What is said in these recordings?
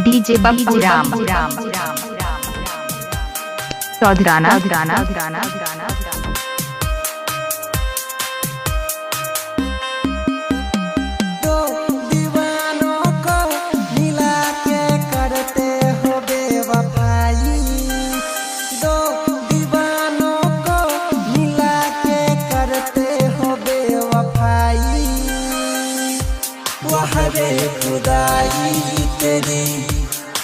DJ Pappu Ram चौधराना दो दीवानों को मिला के करते हो बेवफाई। दो दीवानों को मिला के करते हो बेवफाई। वह रे खुदाई तेरी,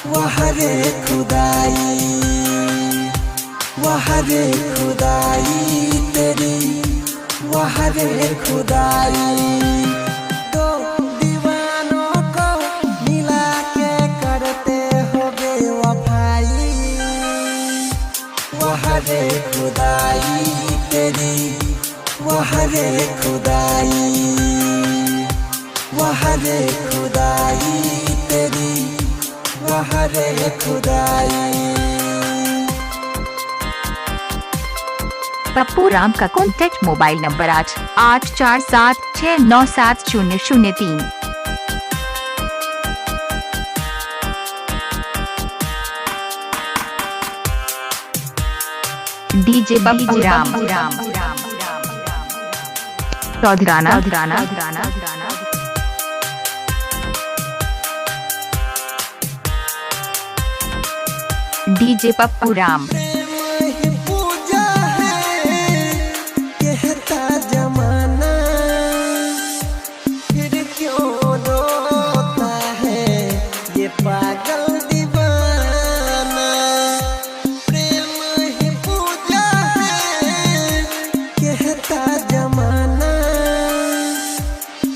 वह रे खुदाई, वह रे खुदाई तेरी, वह रे खुदाई। दो दीवानों को मिला के करते हो बेवफाई। वह रे खुदाई तेरी, वह रे खुदाई, वह रे खुदाई तेरी, वह रे खुदाई। पप्पू राम का contact mobile number 88476970003। DJ Pappu Ram Chaudhrana DJ Pappu Ram पूजा है कहता जमाना, फिर क्यों रोता है ये पागल दीवाना। प्रेम ही पूजा है कहता जमाना,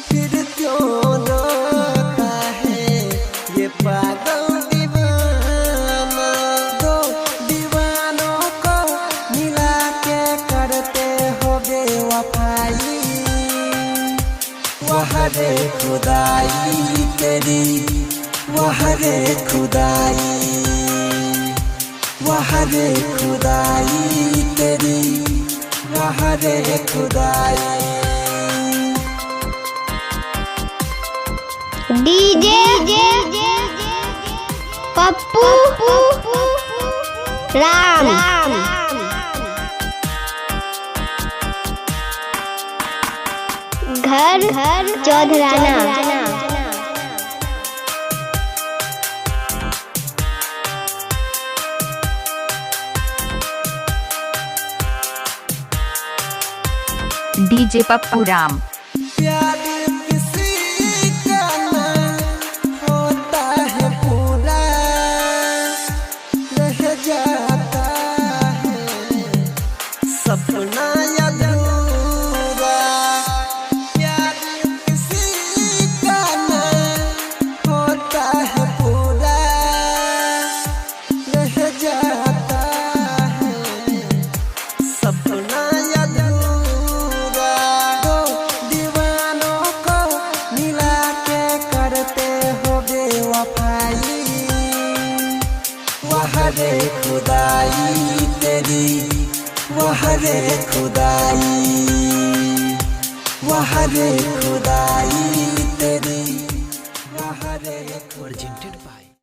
फिर क्यों रोता है ये पागल दीवाना। दो दीवानों को मिला के करते हो बेवफाई। वह रे खुदाई तेरी, वह रे खुदाई, वह रे खुदाई तेरी, वह रे खुदाई। डीजे पप्पू राम घर चौधराना। डीजे पप्पू राम प्यार किसी का ना होता है पूरा, रह जाता है सपना अधूरा। प्यार किसी का ना होता है पूरा, रह जाता है सपना अधूरा। दो दीवानों को मिला के करते हो बेवफाई। वह रे खुदाई तेरी, वह रे खुदाई, वह रे खुदाई तेरी, वह रे खुदाई।